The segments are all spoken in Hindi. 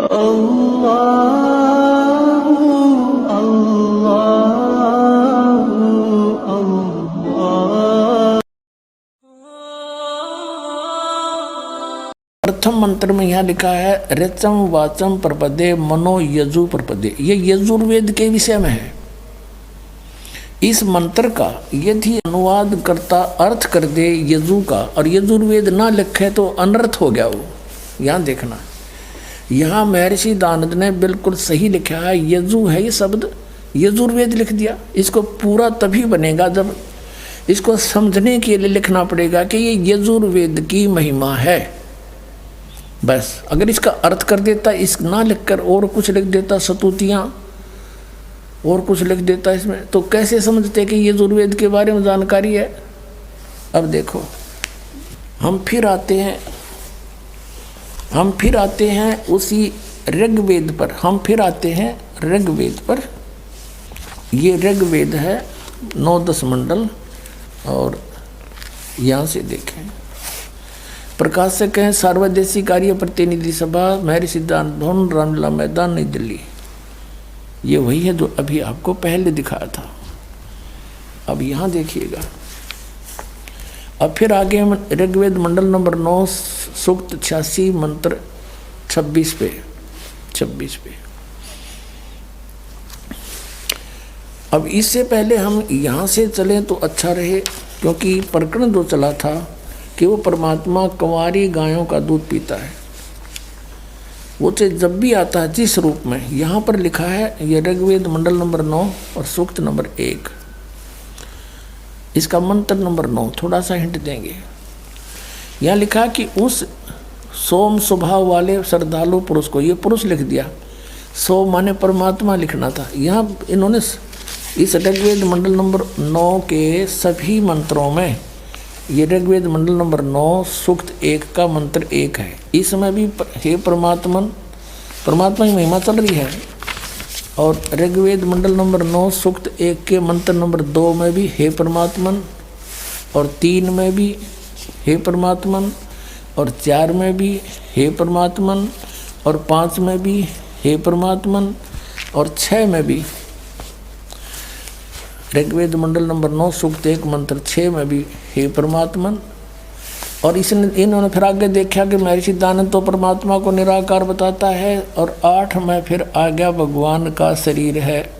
अल्लाहु अल्लाहु अल्लाह। प्रथम मंत्र में यहाँ लिखा है ऋचम वाचम प्रपदे मनो यजु प्रपदे। ये यजुर्वेद के विषय में है। इस मंत्र का यदि अनुवाद करता अर्थ कर दे यजु का और यजुर्वेद ना लिखे तो अनर्थ हो गया वो। यहाँ देखना, यहाँ महर्षि दानद ने बिल्कुल सही लिखा है। यजु है ये शब्द, यजुर्वेद लिख दिया। इसको पूरा तभी बनेगा जब इसको समझने के लिए लिखना पड़ेगा कि ये यजुर्वेद की महिमा है। बस अगर इसका अर्थ कर देता, इस ना लिखकर और कुछ लिख देता, सतुतियाँ और कुछ लिख देता इसमें, तो कैसे समझते कि ये यजुर्वेद के बारे में जानकारी है। अब देखो, हम फिर आते हैं उसी ऋग्वेद पर। हम फिर आते हैं ऋग्वेद पर। ये ऋग्वेद है 9-10 मंडल। और यहाँ से देखें, प्रकाशक हैं सार्वदेशी कार्य प्रतिनिधि सभा, महर्षि दानद भवन, रामलीला मैदान, नई दिल्ली। ये वही है जो अभी आपको पहले दिखाया था। अब यहाँ देखिएगा, अब फिर आगे हम ऋग्वेद मंडल नंबर 9 सूक्त 86 मंत्र 26 पे। अब इससे पहले हम यहाँ से चलें तो अच्छा रहे, क्योंकि प्रकरण जो चला था कि वो परमात्मा कुंवारी गायों का दूध पीता है। वो चाहे जब भी आता है जिस रूप में, यहाँ पर लिखा है ये ऋग्वेद मंडल नंबर 9 और सूक्त नंबर 1, इसका मंत्र नंबर 9। थोड़ा सा हिंट देंगे। यहाँ लिखा कि उस सोम स्वभाव वाले श्रद्धालु पुरुष को, ये पुरुष लिख दिया, सो माने परमात्मा लिखना था। यहाँ इन्होंने इस ऋग्वेद मंडल नंबर 9 के सभी मंत्रों में ये ऋग्वेद मंडल नंबर 9 सूक्त 1 का मंत्र 1 है। इसमें भी हे परमात्मा की महिमा चल रही है। और ऋग्वेद मंडल नंबर 9 सूक्त 1 के मंत्र नंबर 2 में भी हे परमात्मा, और 3 में भी हे परमात्मा, और 4 में भी हे परमात्मा, और 5 में भी हे परमात्मा, और 6 में भी। ऋग्वेद मंडल नंबर 9 सूक्त 1 मंत्र 6 में भी हे परमात्मा। और इन्होंने फिर आगे देखा कि महर्षि दानद तो परमात्मा को निराकार बताता है। और 8 में फिर आ गया भगवान का शरीर है।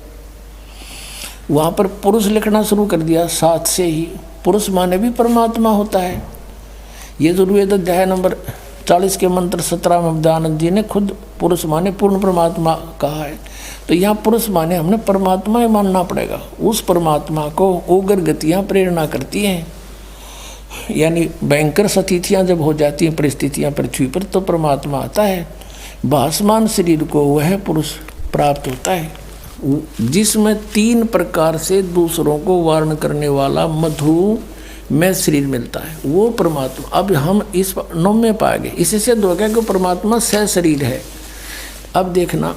वहाँ पर पुरुष लिखना शुरू कर दिया 7 से ही। पुरुष माने भी परमात्मा होता है। यजुर्वेद अध्याय नंबर 40 के मंत्र 17 में दानद जी ने खुद पुरुष माने पूर्ण परमात्मा कहा है। तो यहाँ पुरुष माने हमने परमात्मा ही मानना पड़ेगा। उस परमात्मा को उग्र गतियाँ प्रेरणा करती हैं, यानी भयंकर स्थितियाँ जब हो जाती हैं परिस्थितियाँ पृथ्वी पर, तो परमात्मा आता है। भासमान शरीर को वह पुरुष प्राप्त होता है जिसमें 3 प्रकार से दूसरों को वारण करने वाला मधु में शरीर मिलता है, वो परमात्मा। अब हम इस 9 में पाएंगे, इससे सिद्ध हो गया कि परमात्मा सह शरीर है। अब देखना,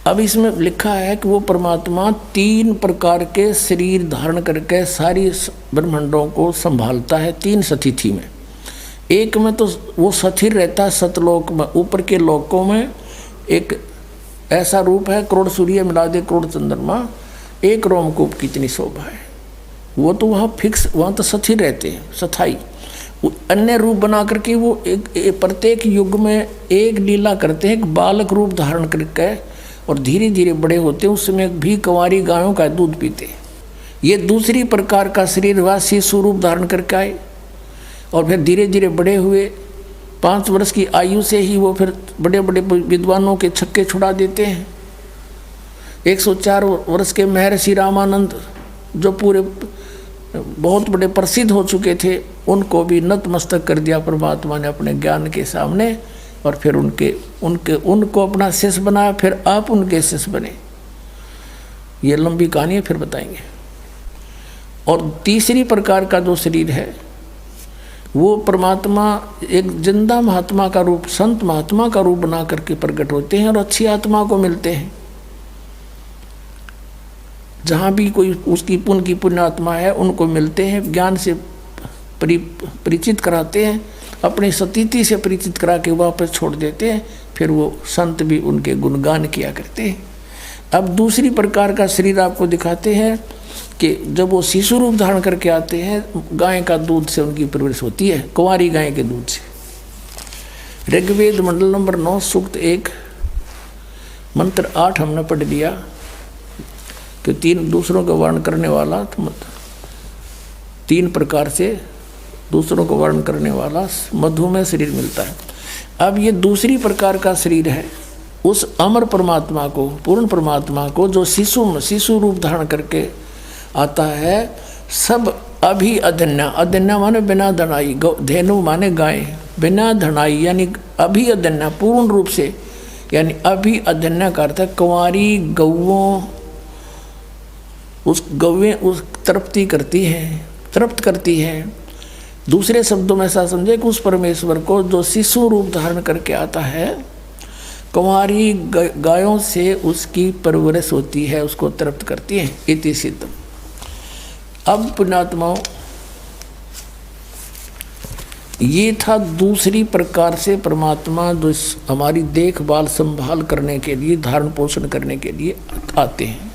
अब इसमें लिखा है कि वो परमात्मा 3 प्रकार के शरीर धारण करके सारी ब्रह्मांडों को संभालता है 3 स्थिति में। एक में तो वो स्थिर रहता है सतलोक में, ऊपर के लोकों में एक ऐसा रूप है, करोड़ सूर्य मिला दे करोड़ चंद्रमा, एक रोमकूप की इतनी शोभा है। वो तो वहाँ फिक्स, वहाँ तो स्थिर रहते हैं, स्थायी। अन्य रूप बना करके वो एक प्रत्येक युग में एक लीला करते हैं, एक बालक रूप धारण करके, और धीरे धीरे बड़े होते हैं। उसमें भी कुंवारी गायों का दूध पीते। ये दूसरी प्रकार का शरीर हुआ, शिशु रूप धारण करके आए, और फिर धीरे धीरे बड़े हुए। 5 वर्ष की आयु से ही वो फिर बड़े बड़े विद्वानों के छक्के छुड़ा देते हैं। 104 वर्ष के महर्षि रामानंद जो पूरे बहुत बड़े प्रसिद्ध हो चुके थे, उनको भी नतमस्तक कर दिया परमात्मा ने अपने ज्ञान के सामने। और फिर उनको अपना शिष्य बनाया, फिर आप उनके शिष्य बने। ये लंबी कहानी है, फिर बताएंगे। और तीसरी प्रकार का जो शरीर है, वो परमात्मा एक जिंदा महात्मा का रूप, संत महात्मा का रूप बना करके प्रकट होते हैं और अच्छी आत्मा को मिलते हैं। जहाँ भी कोई उसकी पुण्य आत्मा है, उनको मिलते हैं, ज्ञान से परिचित कराते हैं, अपनी सतीति से परिचित करा के वापस छोड़ देते हैं, फिर वो संत भी उनके गुणगान किया करते हैं। अब दूसरी प्रकार का शरीर आपको दिखाते हैं कि जब वो शिशु रूप धारण करके आते हैं, गाय का दूध से उनकी परवरिश होती है, कुंवारी गाय के दूध से। ऋग्वेद मंडल नंबर 9 सूक्त 1 मंत्र 8 हमने पढ़ लिया कि 3 दूसरों का वर्ण करने वाला, 3 प्रकार से दूसरों को वर्ण करने वाला मधुमेह शरीर मिलता है। अब ये दूसरी प्रकार का शरीर है उस अमर परमात्मा को, पूर्ण परमात्मा को, जो शिशु रूप धारण करके आता है। सब अभी अधन्या, अधन्या माने बिना धनाई, धेनु माने गाय, बिना धनाई यानी अभी अधन्या, पूर्ण रूप से, यानी अभी अधन्या का अर्थ है कुंवारी गौओं, उस गौएं उस तृप्ति करती है, तृप्त करती है। दूसरे शब्दों में ऐसा समझे कि उस परमेश्वर को जो शिशु रूप धारण करके आता है, कुंवारी गायों से उसकी परवरिश होती है, उसको तृप्त करती है। इति सिद्धम। अब पुण्यात्माओं, ये था दूसरी प्रकार से परमात्मा जो हमारी देखभाल संभाल करने के लिए, धारण पोषण करने के लिए आते हैं।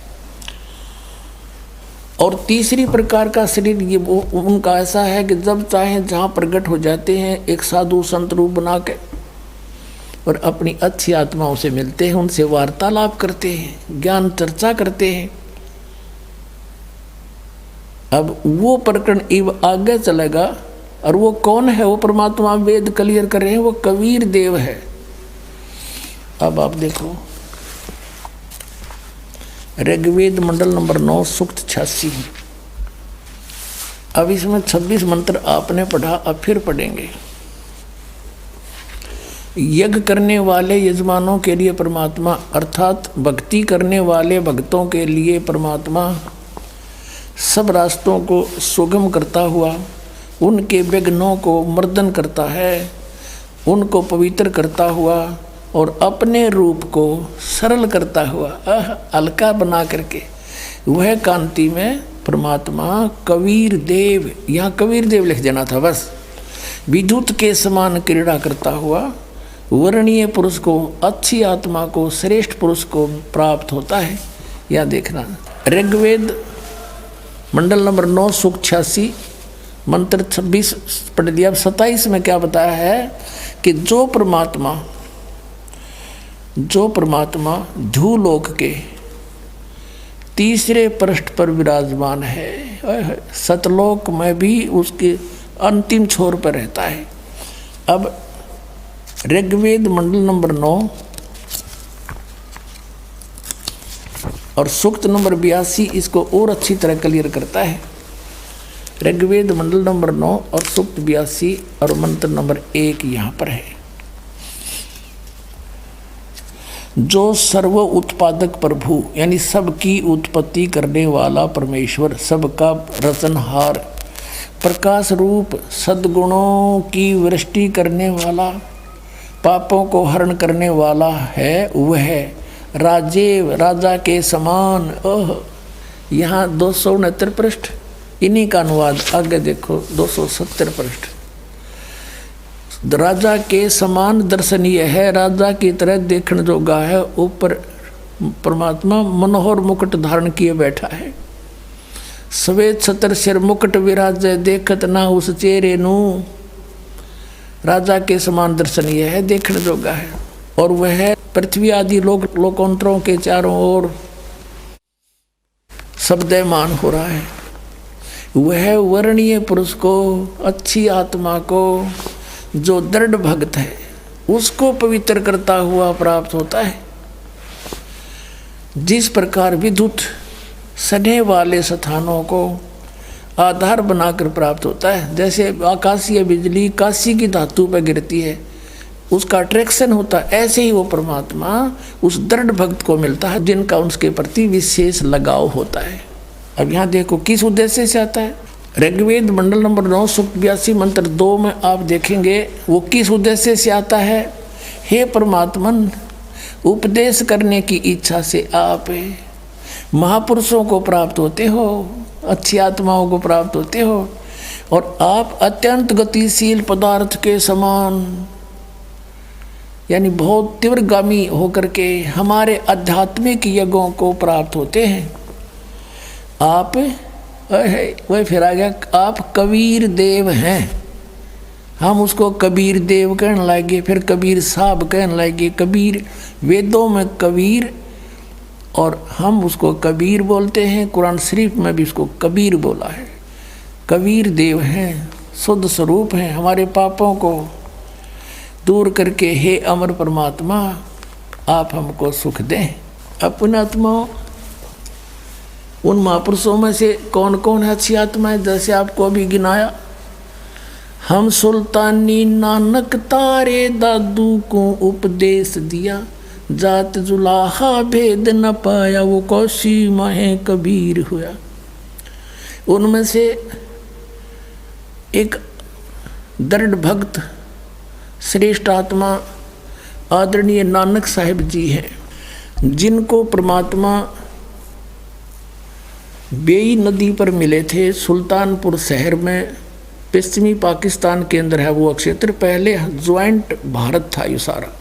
और तीसरी प्रकार का शरीर ये वो उनका ऐसा है कि जब चाहे जहाँ प्रकट हो जाते हैं, एक साधु संत रूप बना के, और अपनी अच्छी आत्माओं से मिलते हैं, उनसे वार्तालाप करते हैं, ज्ञान चर्चा करते हैं। अब वो प्रकरण इव आगे चलेगा, और वो कौन है? वो परमात्मा वेद क्लियर कर रहे हैं, वो कबीर देव है। अब आप देखो ऋग्वेद मंडल नंबर 9 सूक्त 86। अब इसमें 26 मंत्र आपने पढ़ा, अब फिर पढ़ेंगे। यज्ञ करने वाले यजमानों के लिए परमात्मा, अर्थात भक्ति करने वाले भक्तों के लिए परमात्मा सब रास्तों को सुगम करता हुआ उनके विघ्नों को मर्दन करता है, उनको पवित्र करता हुआ और अपने रूप को सरल करता हुआ, हल्का बना करके, वह कांति में परमात्मा कबीर देव, यहाँ कबीर देव लिख देना था बस, विद्युत के समान क्रीड़ा करता हुआ वर्णीय पुरुष को, अच्छी आत्मा को, श्रेष्ठ पुरुष को प्राप्त होता है। यह देखना ऋग्वेद मंडल नंबर 9 सूक्त 86 मंत्र 26 पढ़ दिया। अब 27 में क्या बताया है कि जो परमात्मा धूलोक के तीसरे पृष्ठ पर विराजमान है, सतलोक में भी उसके अंतिम छोर पर रहता है। अब ऋग्वेद मंडल नंबर 9 और सूक्त नंबर 82 इसको और अच्छी तरह क्लियर करता है। ऋग्वेद मंडल नंबर 9 और सूक्त 82 और मंत्र नंबर 1 यहाँ पर है। जो सर्व उत्पादक प्रभु यानी सबकी उत्पत्ति करने वाला परमेश्वर, सबका रचनहार, प्रकाश रूप, सद्गुणों की वृष्टि करने वाला, पापों को हरण करने वाला है, वह राजेव, राजा के समान। यहाँ 269 पृष्ठ, इन्हीं का अनुवाद आगे देखो 270 पृष्ठ। राजा के समान दर्शनीय है, राजा की तरह देखने जोगा है। ऊपर परमात्मा मनोहर मुकुट धारण किए बैठा है। श्वेत छत्र सिर मुकुट विराजय, देखत ना उस चेहरे नू। राजा के समान दर्शनीय है, देखने जोगा है। और वह पृथ्वी आदि लोकांतरों के चारों ओर शब्दमान हो रहा है। वह वर्णीय पुरुष को, अच्छी आत्मा को, जो दृढ़ भक्त है, उसको पवित्र करता हुआ प्राप्त होता है। जिस प्रकार विद्युत सने वाले स्थानों को आधार बनाकर प्राप्त होता है, जैसे आकाशीय बिजली काशी की धातु पर गिरती है, उसका अट्रैक्शन होता है, ऐसे ही वो परमात्मा उस दृढ़ भक्त को मिलता है जिनका उसके प्रति विशेष लगाव होता है। अब यहाँ देखो किस उद्देश्य से आता है। ऋग्वेद मंडल नंबर 9 सूक्त 82 मंत्र 2 में आप देखेंगे वो किस उद्देश्य से आता है। हे परमात्मन, उपदेश करने की इच्छा से आप महापुरुषों को प्राप्त होते हो, अच्छी आत्माओं को प्राप्त होते हो, और आप अत्यंत गतिशील पदार्थ के समान, यानी बहुत तीव्रगामी होकर के हमारे आध्यात्मिक यज्ञों को प्राप्त होते हैं। आप वह फिर आ गया, आप कबीर देव हैं। हम उसको कबीर देव कहने लगे, फिर कबीर साहब कहने लगे। कबीर वेदों में कबीर, और हम उसको कबीर बोलते हैं। कुरान शरीफ में भी उसको कबीर बोला है। कबीर देव हैं, शुद्ध स्वरूप हैं। हमारे पापों को दूर करके हे अमर परमात्मा आप हमको सुख दें। अपने आत्माओं, उन महापुरुषों में से कौन कौन है अच्छी आत्माएं, जैसे आपको अभी गिनाया। हम सुल्तानी नानक तारे दादू को उपदेश दिया, जात जुलाहा भेद न पाया, वो कौशी माहे कबीर हुआ। उनमें से एक दृढ़ भक्त श्रेष्ठ आत्मा आदरणीय नानक साहिब जी हैं, जिनको परमात्मा बेई नदी पर मिले थे। सुल्तानपुर शहर में, पश्चिमी पाकिस्तान के अंदर है वो क्षेत्र। पहले ज्वाइंट भारत था ये सारा,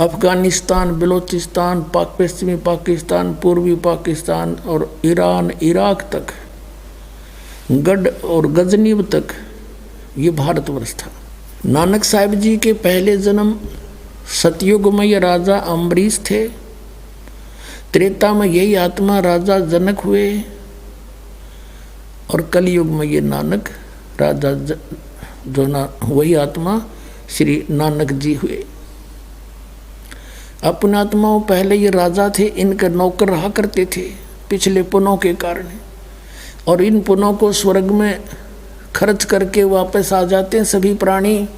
अफगानिस्तान, बलूचिस्तान, पश्चिमी पाकिस्तान, पूर्वी पाकिस्तान और ईरान, इराक तक, गढ़ और गजनीब तक ये भारतवर्ष था। नानक साहिब जी के पहले जन्म सतयुग में ये राजा अम्बरीश थे। त्रेता में यही आत्मा राजा जनक हुए, और कलयुग में ये नानक राजा जो ना वही आत्मा श्री नानक जी हुए। अपने आत्माओं पहले ये राजा थे, इनके नौकर रहा करते थे पिछले पुनों के कारण, और इन पुनों को स्वर्ग में खर्च करके वापस आ जाते हैं सभी प्राणी।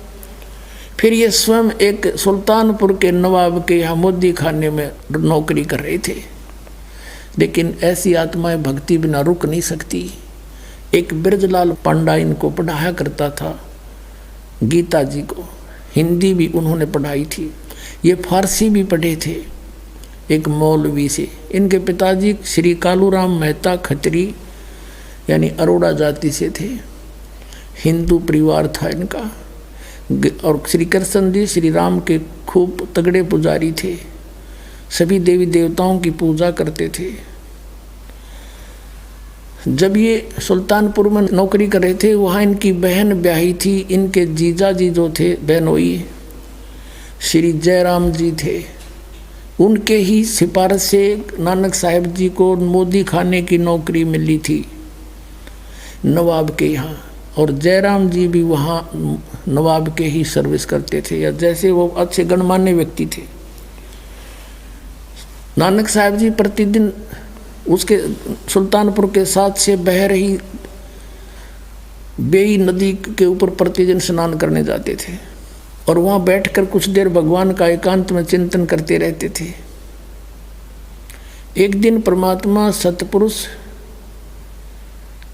फिर ये स्वयं एक सुल्तानपुर के नवाब के यहाँ मोदी खाने में नौकरी कर रहे थे। लेकिन ऐसी आत्माएं भक्ति बिना रुक नहीं सकती। एक बिरजलाल पांडा इनको पढ़ाया करता था, गीता जी को। हिंदी भी उन्होंने पढ़ाई थी, ये फारसी भी पढ़े थे एक मौलवी से। इनके पिताजी श्री कालूराम मेहता खत्री यानी अरोड़ा जाति से थे, हिंदू परिवार था इनका। और श्री कृष्ण जी श्री राम के खूब तगड़े पुजारी थे, सभी देवी देवताओं की पूजा करते थे। जब ये सुल्तानपुर में नौकरी कर रहे थे, वहाँ इनकी बहन ब्याही थी। इनके जीजा जी जो थे बहनोई श्री जयराम जी थे, उनके ही सिफारिश से नानक साहिब जी को मोदी खाने की नौकरी मिली थी नवाब के यहाँ। और जयराम जी भी वहाँ नवाब के ही सर्विस करते थे, या जैसे वो अच्छे गणमान्य व्यक्ति थे। नानक साहिब जी प्रतिदिन उसके सुल्तानपुर के साथ से बह रही बेई नदी के ऊपर प्रतिदिन स्नान करने जाते थे, और वहाँ बैठकर कुछ देर भगवान का एकांत में चिंतन करते रहते थे। एक दिन परमात्मा सतपुरुष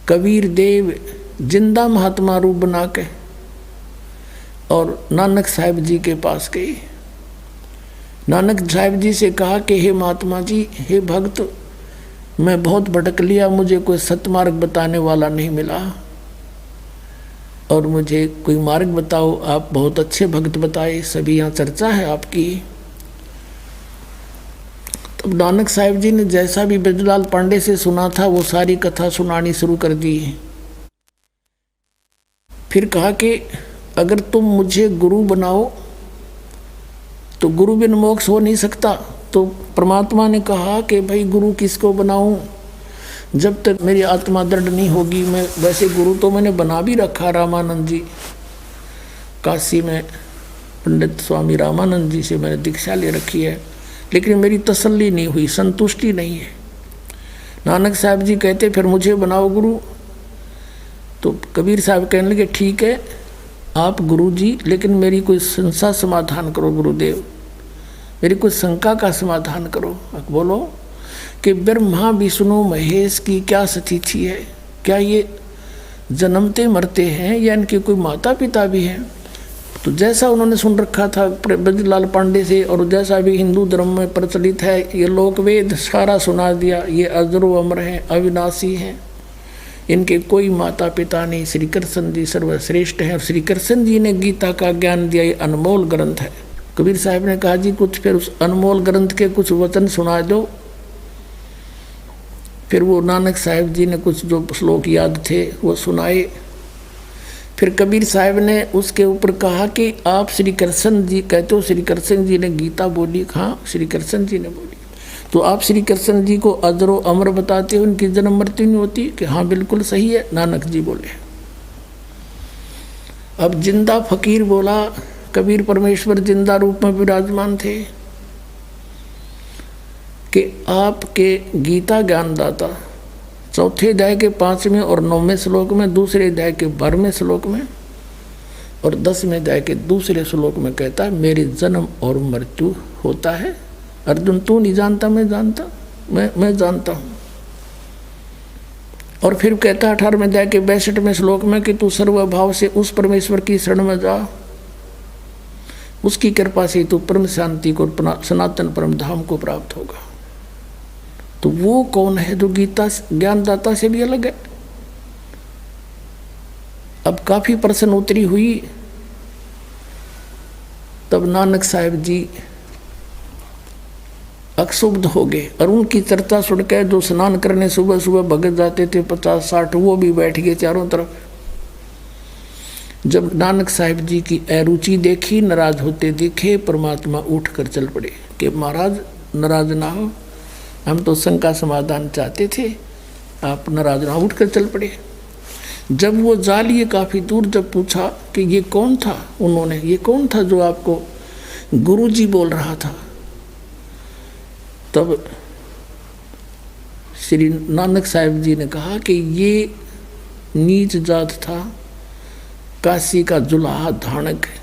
कबीर देव जिंदा महात्मा रूप बना के और नानक साहिब जी के पास गए। नानक साहिब जी से कहा कि हे महात्मा जी, हे भक्त, मैं बहुत भटक लिया, मुझे कोई सतमार्ग बताने वाला नहीं मिला, और मुझे कोई मार्ग बताओ। आप बहुत अच्छे भक्त बताए, सभी यहाँ चर्चा है आपकी। तब नानक साहिब जी ने जैसा भी बिरजलाल पांडे से सुना था वो सारी कथा सुनानी शुरू कर दी। फिर कहा कि अगर तुम मुझे गुरु बनाओ तो गुरु बिन मोक्ष हो नहीं सकता। तो परमात्मा ने कहा कि भाई गुरु किसको बनाऊं, जब तक मेरी आत्मा दृढ़ नहीं होगी। मैं वैसे गुरु तो मैंने बना भी रखा, रामानंद जी, काशी में पंडित स्वामी रामानंद जी से मैंने दीक्षा ले रखी है, लेकिन मेरी तसल्ली नहीं हुई, संतुष्टि नहीं है। नानक साहब जी कहते फिर मुझे बनाओ गुरु। तो कबीर साहब कहने लगे ठीक है आप गुरु जी, लेकिन मेरी कोई शंका समाधान करो गुरुदेव, मेरी कोई शंका का समाधान करो। बोलो कि ब्रह्मा विष्णु महेश की क्या स्थिति है, क्या ये जन्मते मरते हैं या इनके कोई माता पिता भी हैं? तो जैसा उन्होंने सुन रखा था ब्रजलाल पांडे से, और जैसा भी हिंदू धर्म में प्रचलित है, ये लोक वेद सारा सुना दिया। ये अजरो अमर हैं, अविनाशी हैं, इनके कोई माता पिता नहीं, श्री कृष्ण जी सर्वश्रेष्ठ हैं और श्री कृष्ण जी ने गीता का ज्ञान दिया, ये अनमोल ग्रंथ है। कबीर साहब ने कहा जी कुछ फिर उस अनमोल ग्रंथ के कुछ वचन सुना दो। फिर वो नानक साहिब जी ने कुछ जो श्लोक याद थे वो सुनाए। फिर कबीर साहब ने उसके ऊपर कहा कि आप श्री कृष्ण जी कहते हो, श्री कृष्ण जी ने गीता बोली। हाँ, श्री कृष्ण जी ने बोली। तो आप श्री कृष्ण जी को अजरो अमर बताते हो, उनकी जन्म मृत्यु नहीं होती? कि हाँ बिल्कुल सही है, नानक जी बोले। अब जिंदा फकीर बोला, कबीर परमेश्वर जिंदा रूप में विराजमान थे कि आपके गीता ज्ञानदाता चौथे अध्याय के 5वें और 9वें श्लोक में, दूसरे अध्याय के 12वें श्लोक में और 10वें अध्याय के दूसरे श्लोक में कहता है मेरे जन्म और मृत्यु होता है। अर्जुन तू नहीं जानता, मैं जानता, मैं जानता हूँ। और फिर कहता है 18वें अध्याय के 62वें श्लोक में कि तू सर्वभाव से उस परमेश्वर की शरण में जा, उसकी कृपा से तू परम शांति को, सनातन परम धाम को प्राप्त होगा। तो वो कौन है जो गीता ज्ञानदाता से भी अलग है? अब काफी प्रश्न उत्तरी हुई। तब नानक साहिब जी अक्षुब्ध हो गए और उनकी चर्चा सुनकर जो स्नान करने सुबह सुबह भगत जाते थे 50-60 वो भी बैठ गए चारों तरफ। जब नानक साहिब जी की अरुचि देखी, नाराज होते देखे, परमात्मा उठकर चल पड़े कि महाराज नाराज ना हो, हम तो शंका समाधान चाहते थे, आप नाराज ना, उठकर चल पड़े। जब वो जा लिए काफ़ी दूर, जब पूछा कि ये कौन था, उन्होंने ये कौन था जो आपको गुरुजी बोल रहा था, तब श्री नानक साहिब जी ने कहा कि ये नीच जात था, काशी का जुलाहा धानक है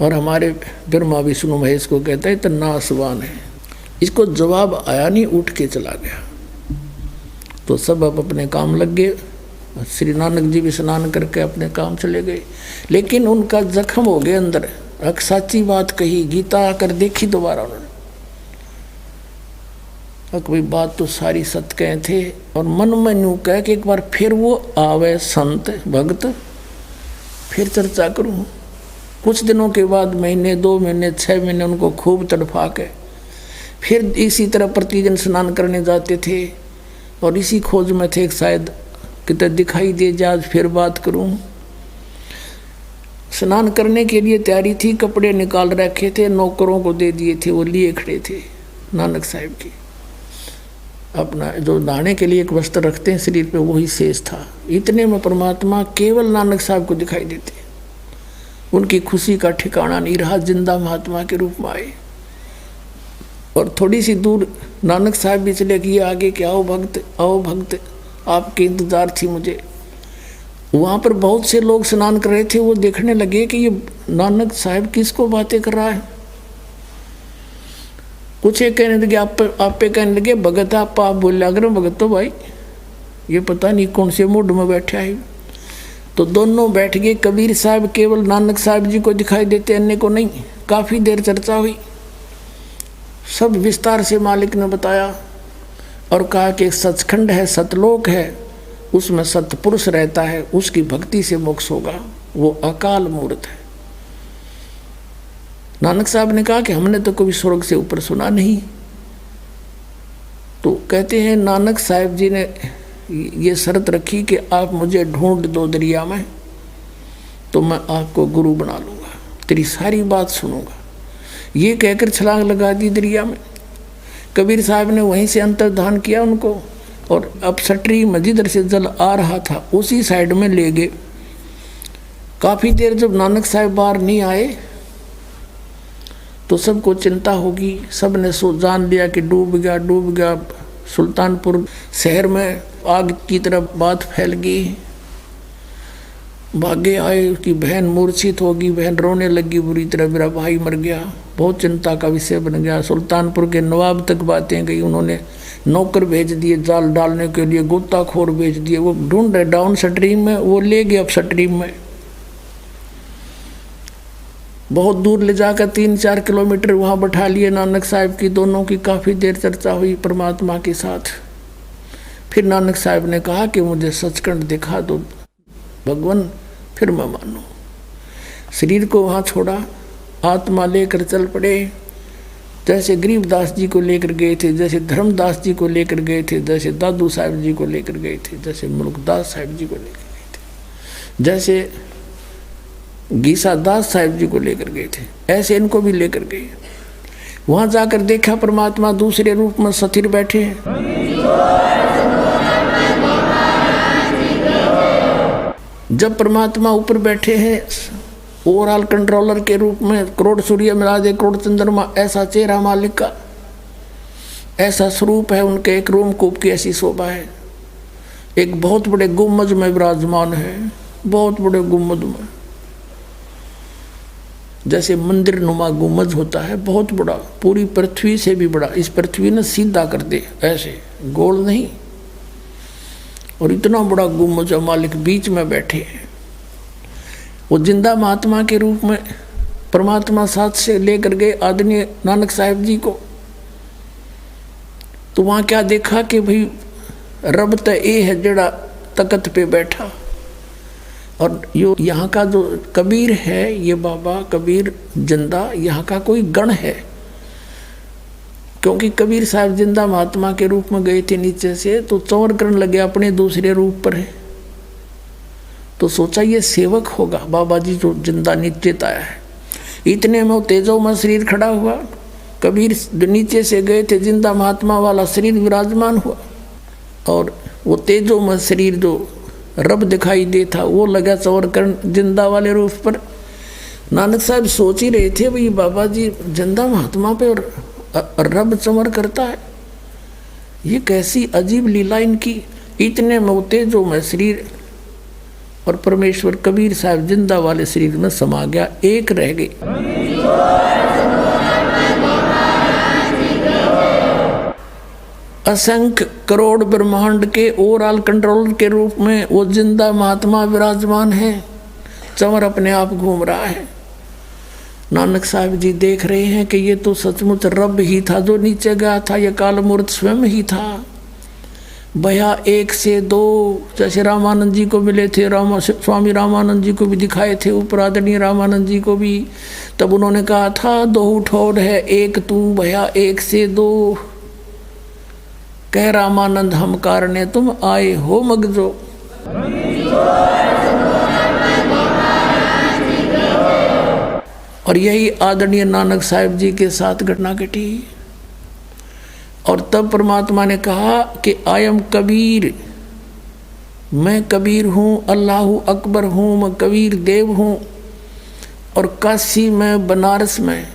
और हमारे ब्रह्मा विष्णु महेश को कहते हैं तो नासवान है। इसको जवाब आया नहीं, उठ के चला गया। तो सब अब अपने काम लग गए। श्री नानक जी भी स्नान करके अपने काम चले गए, लेकिन उनका जख्म हो गया अंदर। एक सच्ची बात कही, गीता आकर देखी दोबारा उन्होंने, कोई बात तो सारी सत्य कहे थे और मन में यूँ कह कि एक बार फिर वो आवे संत भक्त, फिर चर्चा करूँ। कुछ दिनों के बाद, महीने 2 महीने 6 महीने उनको खूब तड़फा के फिर इसी तरह प्रतिदिन स्नान करने जाते थे और इसी खोज में थे शायद कितने दिखाई दे जाए, फिर बात करूं। स्नान करने के लिए तैयारी थी, कपड़े निकाल रखे थे, नौकरों को दे दिए थे, वो लिए खड़े थे नानक साहिब की। अपना जो नहाने के लिए एक वस्त्र रखते हैं शरीर पे, वही शेष था। इतने में परमात्मा केवल नानक साहब को दिखाई देते। उनकी खुशी का ठिकाना नहीं रहा, जिंदा महात्मा के रूप में आए और थोड़ी सी दूर नानक साहब भी चले गए आगे कि आओ भक्त, आओ भक्त, आपके इंतजार थी मुझे। वहाँ पर बहुत से लोग स्नान कर रहे थे, वो देखने लगे कि ये नानक साहब किसको बातें कर रहा है। कुछ एक कहने लगे आप पे कहने लगे भगत आप बोला अगर भगत तो भाई ये पता नहीं कौन से मूड में बैठा है। तो दोनों बैठ गए। कबीर साहब केवल नानक साहब जी को दिखाई देते, अन्य को नहीं। काफ़ी देर चर्चा हुई, सब विस्तार से मालिक ने बताया और कहा कि एक सचखंड है, सतलोक है, उसमें सतपुरुष रहता है, उसकी भक्ति से मोक्ष होगा, वो अकाल मूर्त है। नानक साहब ने कहा कि हमने तो कभी स्वर्ग से ऊपर सुना नहीं। तो कहते हैं नानक साहब जी ने ये शर्त रखी कि आप मुझे ढूंढ दो दरिया में, तो मैं आपको गुरु बना लूँगा, तेरी सारी बात सुनूंगा। ये कहकर छलांग लगा दी दरिया में। कबीर साहब ने वहीं से अंतर्धान किया उनको और अब सटरी में जिधर से जल आ रहा था उसी साइड में ले गए। काफ़ी देर जब नानक साहब बाहर नहीं आए तो सबको चिंता होगी, सब ने सो जान लिया कि डूब गया। सुल्तानपुर शहर में आग की तरह बात फैल गई। भागे आए, उसकी बहन मूर्छित होगी, बहन रोने लगी बुरी तरह, मेरा भाई मर गया। बहुत चिंता का विषय बन गया। सुल्तानपुर के नवाब तक बातें गई, उन्होंने नौकर भेज दिए जाल डालने के लिए, गोताखोर भेज दिए, वो ढूंढ रहे डाउन स्ट्रीम में, वो ले गए अप स्ट्रीम में। बहुत दूर ले जाकर 3-4 किलोमीटर वहाँ बैठा लिए नानक साहब की। दोनों की काफ़ी देर चर्चा हुई परमात्मा के साथ। फिर नानक साहब ने कहा कि मुझे सचखंड दिखा दो भगवान, फिर मैं मानूं। शरीर को वहाँ छोड़ा, आत्मा लेकर चल पड़े। जैसे गरीबदास जी को लेकर गए थे, जैसे धर्मदास जी को लेकर गए थे, जैसे दादू साहब जी को लेकर गए थे, जैसे मुल्कदास साहब जी को लेकर गए थे, जैसे गीसा दास साहब जी को लेकर गए थे, ऐसे इनको भी लेकर गए। वहाँ जाकर देखा परमात्मा दूसरे रूप में स्थिर बैठे हैं। जब परमात्मा ऊपर बैठे हैं ओवरऑल कंट्रोलर के रूप में, करोड़ सूर्य मिला दे करोड़ चंद्रमा, ऐसा चेहरा मालिक का, ऐसा स्वरूप है उनके। एक रोमकूप की ऐसी शोभा है। एक बहुत बड़े गुम्बद में विराजमान है, बहुत बड़े गुम्बद में, जैसे मंदिर नुमा गुम्बद होता है, बहुत बड़ा, पूरी पृथ्वी से भी बड़ा। इस पृथ्वी ने सीधा कर दे, ऐसे गोल नहीं। और इतना बड़ा गुम्बद मालिक बीच में बैठे हैं। वो जिंदा महात्मा के रूप में परमात्मा साथ से लेकर गए आदरणीय नानक साहब जी को। तो वहाँ क्या देखा कि भाई रब तो ये है जड़ा तकत पे बैठा। और यो यहाँ का जो कबीर है, ये बाबा कबीर जिंदा यहाँ का कोई गण है, क्योंकि कबीर साहब जिंदा महात्मा के रूप में गए थे नीचे से, तो चौर करने लगे अपने दूसरे रूप पर है। तो सोचा ये सेवक होगा बाबा जी जो जिंदा नीचे आया है। इतने में वो तेजो में शरीर खड़ा हुआ। कबीर नीचे से गए थे, जिंदा महात्मा वाला शरीर विराजमान हुआ, और वो तेजो में शरीर जो रब दिखाई दे था वो लगा चौर करण जिंदा वाले रूप पर। नानक साहब सोच ही रहे थे भाई बाबा जी जिंदा महात्मा पे और रब चमर करता है, ये कैसी अजीब लीला इनकी। इतने में वो तेजो में शरीर और परमेश्वर कबीर साहब जिंदा वाले शरीर में समा गया, एक रह गए। असंख्य करोड़ ब्रह्मांड के ओवरऑल कंट्रोलर के रूप में वो जिंदा महात्मा विराजमान है, चंवर अपने आप घूम रहा है। नानक साहब जी देख रहे हैं कि ये तो सचमुच रब ही था जो नीचे गया था, ये काल मूर्त स्वयं ही था। भया एक से दो, जैसे रामानंद जी को मिले थे, स्वामी रामानंद जी को भी दिखाए थे, ऊपर आदरणीय रामानंद जी को भी। तब उन्होंने कहा था दो ठोर है एक तू, भया एक से दो, कह रामानंद हम कारणे तुम आए हो मगजो। और यही आदरणीय नानक साहब जी के साथ घटना घटी। और तब परमात्मा ने कहा कि आयम कबीर, मैं कबीर हूँ, अल्लाह अकबर हूँ, मैं कबीर देव हूँ। और काशी में बनारस में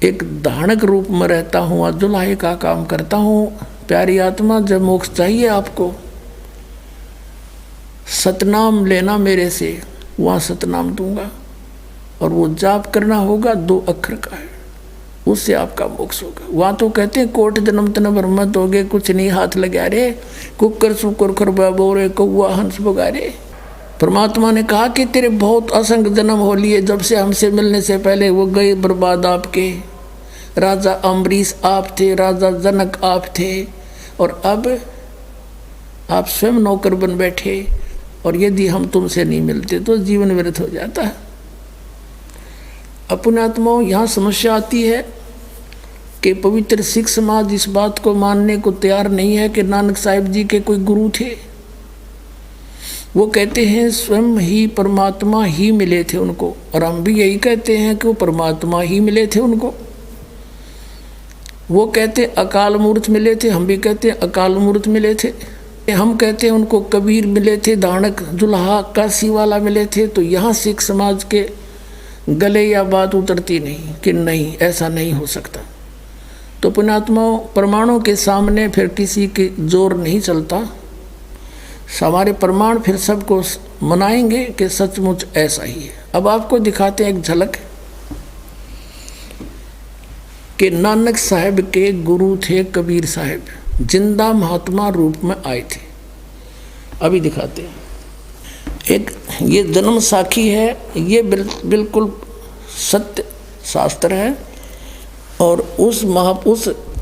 एक धारणक रूप में रहता हूँ, जुलाहे का काम करता हूँ। प्यारी आत्मा, जब मोक्ष चाहिए आपको, सतनाम लेना मेरे से, वहाँ सतनाम दूंगा। और वो जाप करना होगा 2 अक्षर का है, उससे आपका मोक्ष होगा। वहाँ तो कहते हैं कोट जन्म तन ब्रह्मत हो गए, कुछ नहीं हाथ लगा रे, कुकर सुकर खरबा बोरे कौआ हंस बगारे। परमात्मा ने कहा कि तेरे बहुत असंख्य जन्म हो लिए, जब से हमसे मिलने से पहले वो गए बर्बाद आपके। राजा अम्बरीश आप थे, राजा जनक आप थे, और अब आप स्वयं नौकर बन बैठे। और यदि हम तुमसे नहीं मिलते तो जीवन व्यर्थ हो जाता है। अपने आत्माओं, यहाँ समस्या आती है कि पवित्र सिख समाज इस बात को मानने को तैयार नहीं है कि नानक साहिब जी के कोई गुरु थे। वो कहते हैं स्वयं ही परमात्मा ही मिले थे उनको, और हम भी यही कहते हैं कि वो परमात्मा ही मिले थे उनको। वो कहते अकाल मूर्त मिले थे, हम भी कहते हैं अकाल मूर्त मिले थे। हम कहते हैं उनको कबीर मिले थे, धारणक जुल्हा काशी वाला मिले थे। तो यहाँ सिख समाज के गले या बात उतरती नहीं कि नहीं, ऐसा नहीं हो सकता। तो पुण्यात्माओं, प्रमाणों के सामने फिर किसी के जोर नहीं चलता। हमारे प्रमाण फिर सबको मनाएंगे कि सचमुच ऐसा ही है। अब आपको दिखाते हैं एक झलक कि नानक साहब के गुरु थे कबीर साहब, जिंदा महात्मा रूप में आए थे। अभी दिखाते हैं। एक ये जन्म साखी है, ये बिल्कुल सत्य शास्त्र है। और उस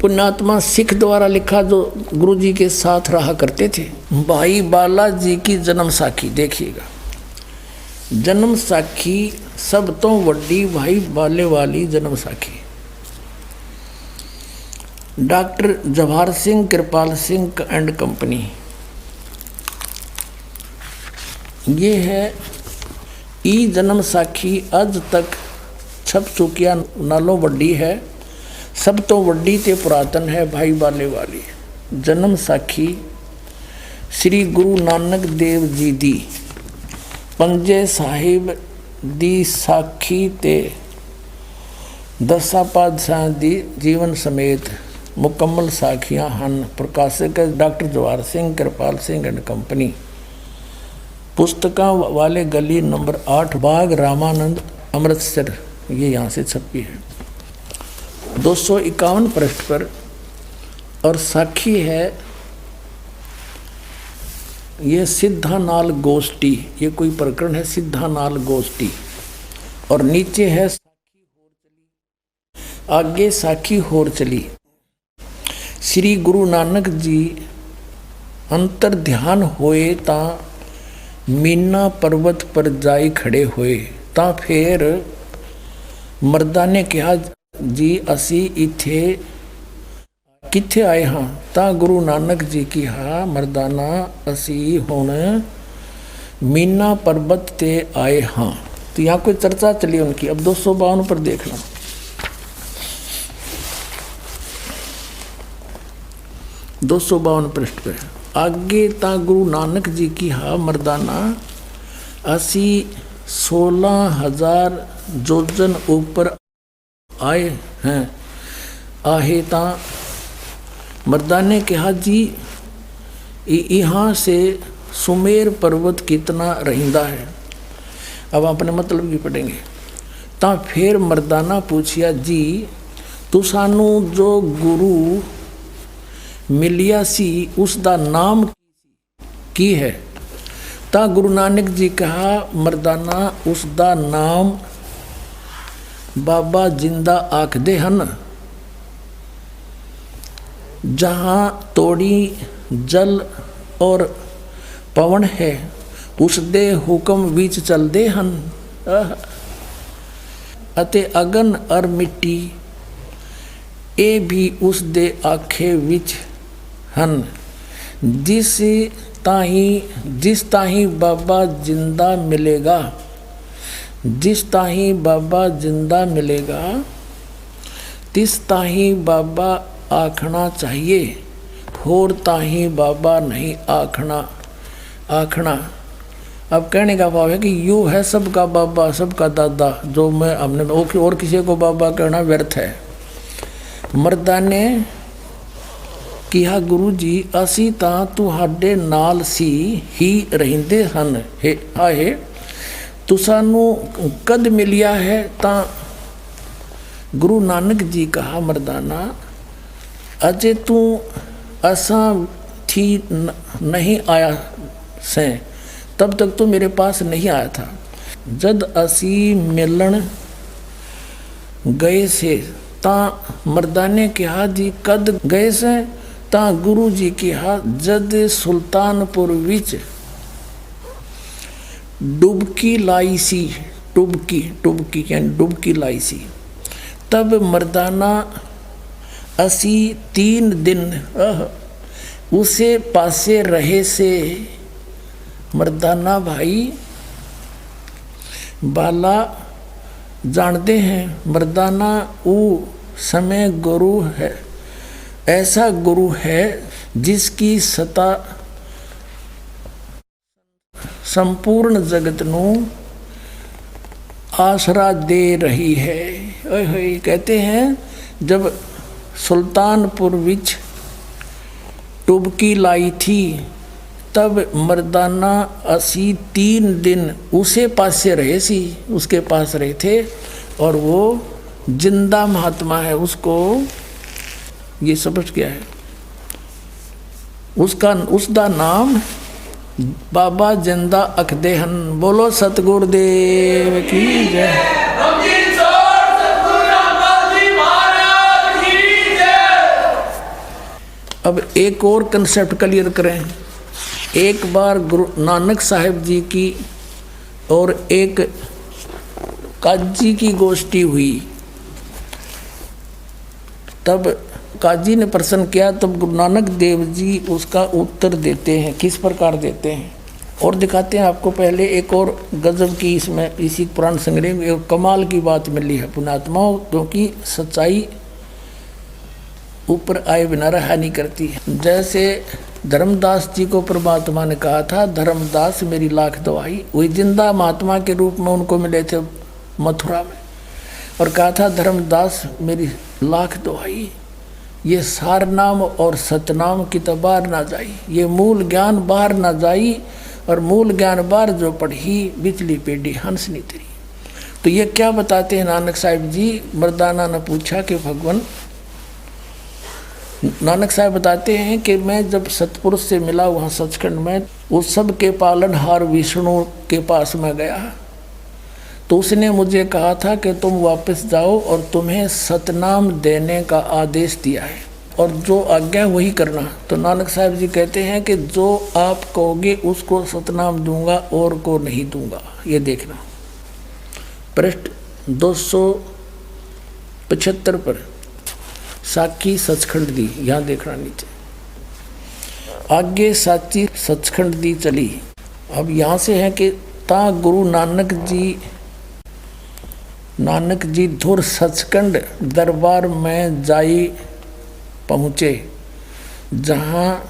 पुण्यात्मा सिख द्वारा लिखा, जो गुरु जी के साथ रहा करते थे। भाई बाला जी की जन्म साखी देखिएगा। जन्म साखी सब तो वड्डी भाई बाले वाली जन्म साखी। Doctor Jawahar Singh Kirpal Singh and company, ये है ई जन्म साखी। अज तक छप चुकिया नालों वड्डी है, सब तो वड्डी ते पुरातन है भाई बाले वाली जन्म साखी। श्री गुरु नानक देव जी दी पंजे साहिब दी साखी ते दसा पातशाह दी जीवन समेत मुकम्मल साखियां हन। प्रकाशक doctor Jawahar Singh Kirpal Singh and company. पुस्तकां वाले गली नंबर 8 बाग रामानंद अमृतसर, ये यहाँ से छपी है। 251 पृष्ठ पर। और साखी है ये सिद्धानाल गोष्ठी, ये कोई प्रकरण है सिद्धानाल गोष्ठी। और नीचे है साखी होर चली, आगे साखी होर चली। श्री गुरु नानक जी अंतर ध्यान होए ता मीना पर्वत पर जाई खड़े होए। ता फिर मर्दा ने कहा, जी असी इथे किथे आए हाँ। ता गुरु नानक जी की हा, मर्दाना असी हुण मीना पर्वत ते आए हाँ। तो यहाँ कोई चर्चा चली उनकी। अब 252 पर देखना। दो 252 पृष्ठ पे आगे, ता गुरु नानक जी की हा, मर्दाना असी 16,000 जोजन ऊपर आए हैं। आहे ता मर्दा ने कहा, जी यहाँ से सुमेर पर्वत कितना रहिंदा है। अब अपने मतलब की पढ़ेंगे। ता फिर मर्दाना पूछिया, जी तू सानू जो गुरु मिलिया सी उसका नाम की है। ता गुरु नानक जी कहा, मर्दाना उसका नाम बाबा जिंदा आखदे हन। जहाँ तोड़ी जल और पवन है उसदे हुक्म विच चलदे हन। अते अगन और मिट्टी ए भी उसदे आखे विच हन। जिस ताही बाबा जिंदा मिलेगा, जिस ताही बाबा जिंदा मिलेगा तिस ताही बाबा आखना चाहिए, होर ताही बाबा नहीं आखना। अब कहने का भाव है कि यू है सबका बाबा सबका दादा, जो मैं हमने और किसी को बाबा कहना व्यर्थ है। मर्दा ने किया, गुरु जी असी तां तुहाडे नाल सी ही रहिंदे हन। आहे तू सानू कद मिलिया है। ता गुरु नानक जी कहा, मर्दाना अजे तू असा थी नहीं आया से, तब तक तो मेरे पास नहीं आया था। जद असी मिलन गए से, ता मर्दा ने कहा, जी कद गए से। ता गुरु जी कहा, जद सुल्तानपुर विच डुबकी लाई सी। डुबकी यानी डुबकी लाई सी। तब मर्दाना असी 3 दिन उसे पासे रहे से। मर्दाना भाई बाला जानते हैं, मर्दाना वो समय गुरु है, ऐसा गुरु है जिसकी सत्ता संपूर्ण जगत नू आसरा दे रही है। कहते हैं जब सुल्तानपुर विच टुबकी लाई थी, तब मर्दाना असी 3 दिन उसे पासे रहे सी, उसके पास रहे थे। और वो जिंदा महात्मा है, उसको ये समझ गया है। उसका नाम बाबा जिंदा अखदे हन। बोलो सतगुरुदेव की जय। अब एक और कंसेप्ट क्लियर करें। एक बार गुरु नानक साहिब जी की और एक काजी की गोष्ठी हुई, तब काजी ने प्रश्न किया, तब गुरु नानक देव जी उसका उत्तर देते हैं। किस प्रकार देते हैं और दिखाते हैं आपको। पहले एक और गजब की इसमें इसी पुराण संग्रह में एक कमाल की बात मिली है पुण्यात्माओं, क्योंकि सच्चाई ऊपर आए बिना रहा नहीं करती है। जैसे धर्मदास जी को परमात्मा ने कहा था, धर्मदास मेरी लाख दुआई, वही जिंदा महात्मा के रूप में उनको मिले थे मथुरा में, और कहा था धर्मदास मेरी लाख दुआई, ये सार नाम और सतनाम की तो बाहर ना जाई, ये मूल ज्ञान बाहर ना जाई, और मूल ज्ञान बाहर जो पढ़ी बिचली पेड़ी हंस नहीं तेरी। तो ये क्या बताते हैं नानक साहिब जी। मर्दाना ने पूछा कि भगवान, नानक साहब बताते हैं कि मैं जब सतपुरुष से मिला वहाँ सचखंड में, उस सब के पालनहार विष्णु के पास में गया, तो उसने मुझे कहा था कि तुम वापस जाओ और तुम्हें सतनाम देने का आदेश दिया है, और जो आज्ञा वही करना। तो नानक साहब जी कहते हैं कि जो आप कहोगे उसको सतनाम दूंगा और को नहीं दूंगा। ये देखना पृष्ठ 275 पर साखी सचखंड दी, यहाँ देखना नीचे। आगे साची सचखंड दी चली। अब यहाँ से है कि ता गुरु नानक जी धुर सचखंड दरबार में जाई पहुँचे, जहाँ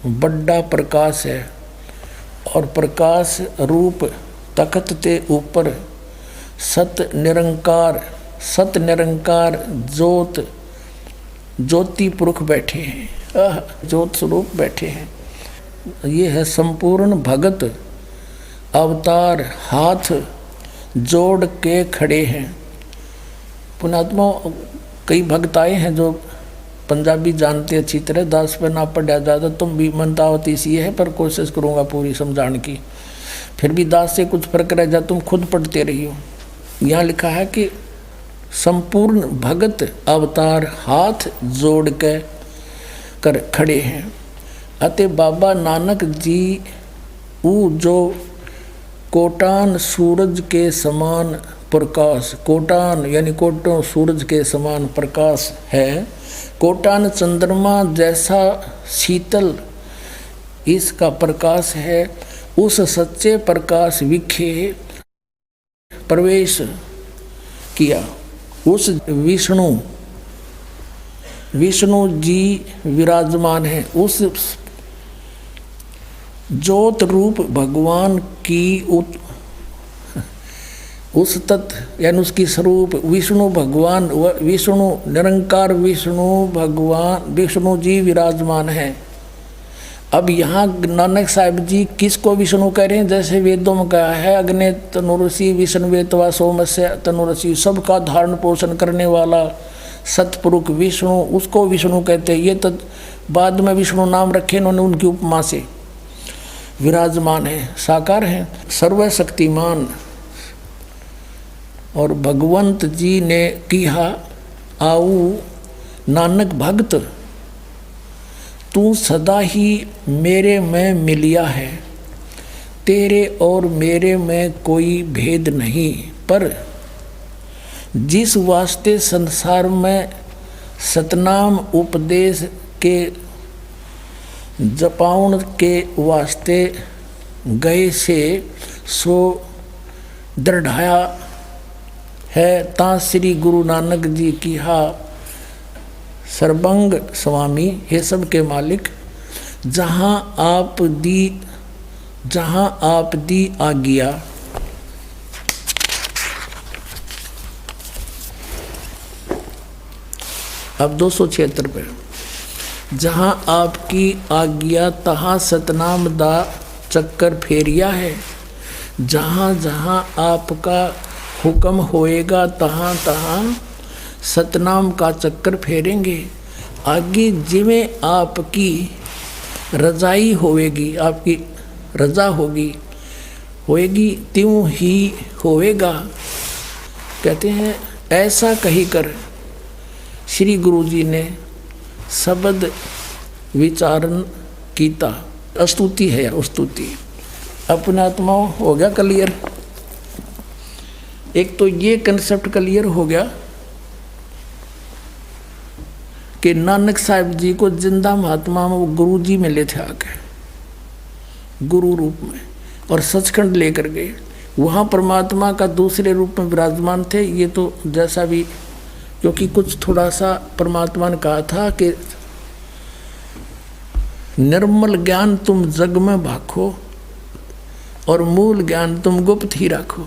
बड़ा प्रकाश है, और प्रकाश रूप तख्त के ऊपर सत निरंकार ज्योति पुरुष बैठे हैं, ज्योत स्वरूप बैठे हैं। ये है संपूर्ण भगत अवतार, हाथ जोड़ के खड़े हैं। पुण्यात्मा कई भक्त आए हैं जो पंजाबी जानते अच्छी तरह, दास पे ना पढ़ा ज़्यादा, तुम भी मनतावत इसी है, पर कोशिश करूँगा पूरी समझाने की। फिर भी दास से कुछ फर्क रह जा, तुम खुद पढ़ते रही हो। यहाँ लिखा है कि संपूर्ण भगत अवतार हाथ जोड़ के कर खड़े हैं, अते बाबा नानक जी ऊ जो कोटान सूरज के समान प्रकाश, कोटान यानी कोटों सूरज के समान प्रकाश है, कोटान चंद्रमा जैसा शीतल इसका प्रकाश है, उस सच्चे प्रकाश विखे प्रवेश किया। उस विष्णु जी विराजमान है, उस ज्योत रूप भगवान की उस तत्व यानी उसकी स्वरूप विष्णु भगवान, विष्णु निरंकार विष्णु भगवान विष्णु जी विराजमान है। अब यहाँ नानक साहिब जी किसको विष्णु कह रहे हैं? जैसे वेदों में कहा है, अग्नि तनुरसी विष्णुवेतवा सोमस्य तनुरसी, सबका धारण पोषण करने वाला सतपुरुष विष्णु, उसको विष्णु कहते हैं। ये तो बाद में विष्णु नाम रखे इन्होंने उनकी उपमा से। विराजमान है, साकार है, सर्वशक्तिमान। और भगवंत जी ने कहा, आऊ नानक भक्त तू सदा ही मेरे में मिलिया है, तेरे और मेरे में कोई भेद नहीं, पर जिस वास्ते संसार में सतनाम उपदेश के जपाउन के वास्ते गए से सो दृढ़ाया है, ता श्री गुरु नानक जी की हा सर्वंग स्वामी, हे सब के मालिक, जहाँ आप दी आज्ञा। अब 276 पे, जहाँ आपकी आज्ञा तहाँ सतनाम दा चक्कर फेरिया है, जहाँ जहाँ आपका हुक्म होएगा तहाँ तहाँ सतनाम का चक्कर फेरेंगे। आगे जिमें आपकी रजाई होएगी, आपकी रजा होएगी त्यों ही होएगा। कहते हैं ऐसा कही कर श्री गुरु जी ने शब्द विचारण कीता। स्तुति है यार, स्तुति। अपने आत्मा हो गया क्लियर। एक तो ये कंसेप्ट क्लियर हो गया कि नानक साहिब जी को जिंदा महात्मा में वो गुरु जी मिले थे आके, गुरु रूप में, और सचखंड लेकर गए। वहाँ परमात्मा का दूसरे रूप में विराजमान थे। ये तो जैसा भी, क्योंकि कुछ थोड़ा सा परमात्मा ने कहा था कि निर्मल ज्ञान तुम जग में भाखो और मूल ज्ञान तुम गुप्त ही रखो।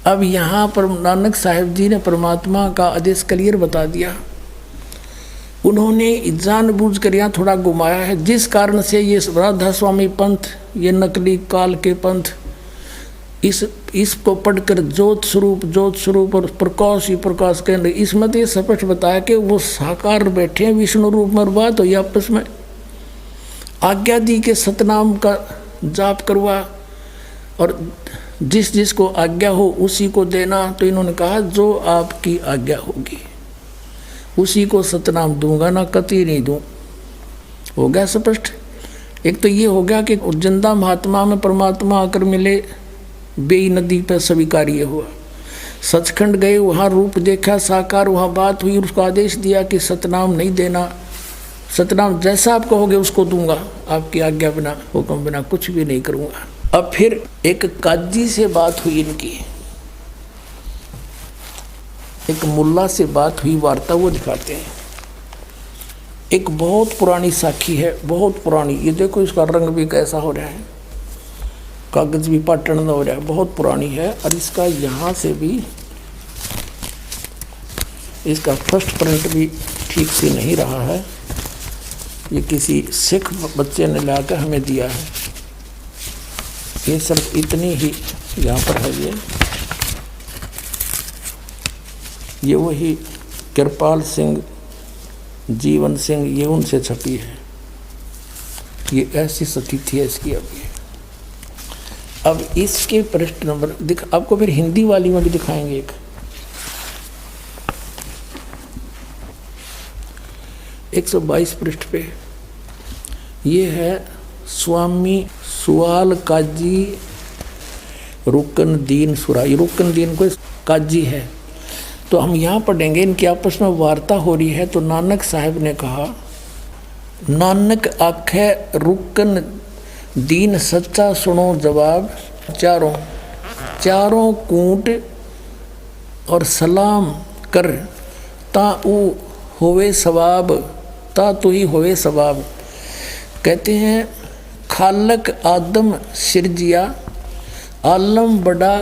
अब यहाँ पर नानक साहिब जी ने परमात्मा का आदेश क्लियर बता दिया। उन्होंने जानबूझ कर यहाँ थोड़ा घुमाया है, जिस कारण से ये राधा स्वामी पंथ, ये नकली काल के पंथ, इसको पढ़कर ज्योत स्वरूप और प्रकाश ही प्रकाश के अंदर, इसमें तो ये स्पष्ट बताया कि वो साकार बैठे हैं विष्णु रूप में, और बात हुई आपस में आज्ञा दी के सतनाम का जाप करवा और जिस जिसको आज्ञा हो उसी को देना। तो इन्होंने कहा जो आपकी आज्ञा होगी उसी को सतनाम दूंगा, ना कति नहीं दूं। हो गया स्पष्ट। एक तो ये हो गया कि जिंदा महात्मा में परमात्मा आकर मिले, बेई नदी पर स्वीकार्य हुआ। सचखंड गए, वहाँ रूप देखा साकार, वहाँ बात हुई, उसको आदेश दिया कि सतनाम नहीं देना, सतनाम जैसा आप कहोगे उसको दूंगा, आपकी आज्ञा बिना, हुक्म बिना कुछ भी नहीं करूँगा। अब फिर एक काजी से बात हुई इनकी, एक मुल्ला से बात हुई, वार्ता वो दिखाते हैं। एक बहुत पुरानी साखी है, बहुत पुरानी। ये देखो इसका रंग भी कैसा हो रहा है, कागज भी पाटन हो रहा है, बहुत पुरानी है। और इसका यहाँ से भी इसका फर्स्ट प्रिंट भी ठीक से नहीं रहा है। ये किसी सिख बच्चे ने लाकर हमें दिया है। ये सब इतनी ही यहाँ पर है। ये वही कृपाल सिंह, जीवन सिंह, ये उनसे छपी है। ये ऐसी स्थिति है इसकी। अब इसके पृष्ठ नंबर आपको फिर हिंदी वाली में भी दिखाएंगे। एक 122 पृष्ठ पे ये है स्वामी सुआल काजी रुकन दीन सुरा। ये रुकन दीन को काजी है। तो हम यहाँ पढ़ेंगे, इनकी आपस में वार्ता हो रही है। तो नानक साहब ने कहा, नानक आखे रुकन दीन सच्चा सुनो जवाब, चारों कूट और सलाम कर, ता ऊ होवे सवाब, ता तू ही होवे सवाब। कहते हैं खालक आदम सिरजिया, आलम बड़ा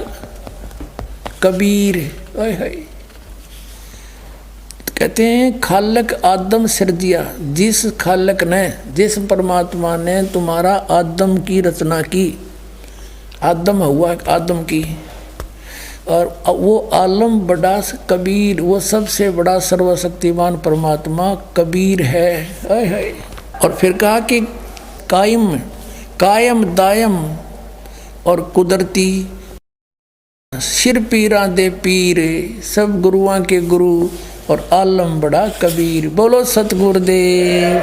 कबीर। कहते हैं खालक आदम सिरजिया, जिस खालक ने, जिस परमात्मा ने तुम्हारा आदम की रचना की, आदम हुआ आदम की, और वो आलम बड़ा कबीर, वो सबसे बड़ा सर्वशक्तिमान परमात्मा कबीर है। और फिर कहा कि कायम दायम और कुदरती, सिर पीरा दे पीर, सब गुरुआं के गुरु और आलम बड़ा कबीर। बोलो सतगुरुदेव।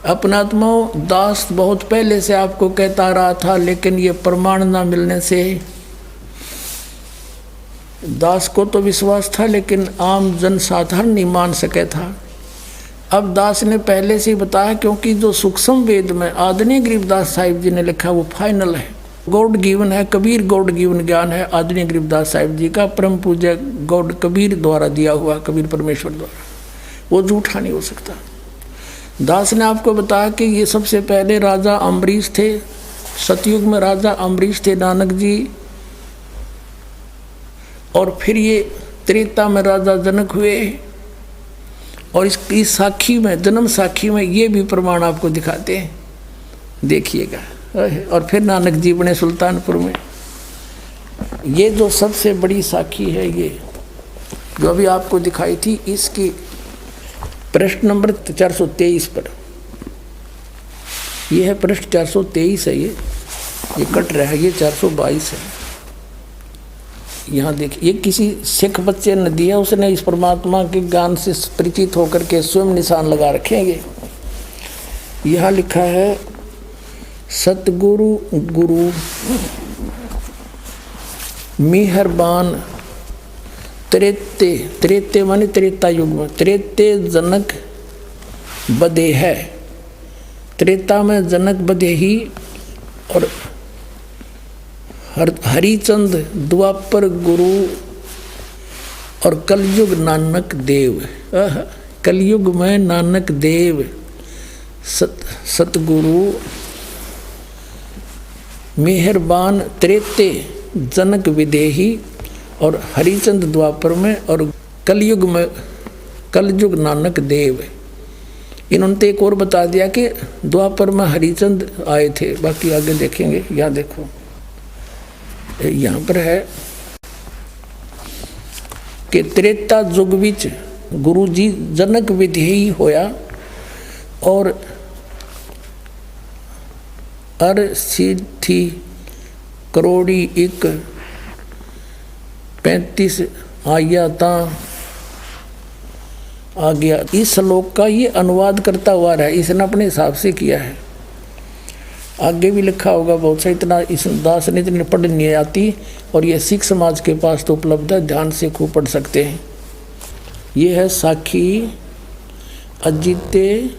अपना आत्माओं, दास बहुत पहले से आपको कहता रहा था, लेकिन ये प्रमाण ना मिलने से दास को तो विश्वास था, लेकिन आम जन साधारण नहीं मान सके था। अब दास ने पहले से ही बताया, क्योंकि जो सूक्ष्म वेद में आदरणीय गरीबदास साहिब जी ने लिखा वो फाइनल है, गॉड गिवन है, कबीर गॉड गिवन ज्ञान है आदरणीय गरीबदास साहिब जी का, परम पूज्य गॉड कबीर द्वारा दिया हुआ, कबीर परमेश्वर द्वारा, वो झूठा नहीं हो सकता। दास ने आपको बताया कि ये सबसे पहले राजा अम्बरीश थे, सतयुग में राजा अम्बरीश थे नानक जी, और फिर ये त्रेता में राजा जनक हुए, और इसकी साखी में, जन्म साखी में ये भी प्रमाण आपको दिखाते हैं, देखिएगा। और फिर नानक जी बने सुल्तानपुर में। ये जो सबसे बड़ी साखी है, ये जो अभी आपको दिखाई थी, इसकी पृष्ठ नंबर 423 पर, ये है पृष्ठ 423 है। ये कट रहा है, ये 422 है। यहाँ देखिए, ये किसी सिख बच्चे ने दिया, उसने इस परमात्मा के ज्ञान से परिचित होकर के स्वयं निशान लगा रखेंगे। यहाँ लिखा है सतगुरु गुरु मेहरबान त्रेते, त्रेते माने त्रेता युग में, त्रेते जनक बदे है, त्रेता में जनक बदे ही, और हरिचंद द्वापर गुरु, और कलयुग नानक देव। कलयुग में नानक देव सतगुरु मेहरबान त्रेते जनक विदेही, और हरिचंद द्वापर में, और कलयुग में कलयुग नानक देव। इन्होंने तो एक और बता दिया कि द्वापर में हरिचंद आए थे, बाकी आगे देखेंगे। यहाँ देखो, यहाँ पर है कि त्रेता युग विच गुरु जी जनक विधेयी होया, और अर सिद्धि करोड़ी एक 35 आया ता आ गया। इस श्लोक का ये अनुवाद करता हुआ रहा, इसने अपने हिसाब से किया है। आगे भी लिखा होगा बहुत सा, इतना इस दास ने इतनी पढ़ नहीं आती, और ये सिख समाज के पास तो उपलब्ध है, ध्यान से खूब पढ़ सकते हैं। ये है साखी अजिते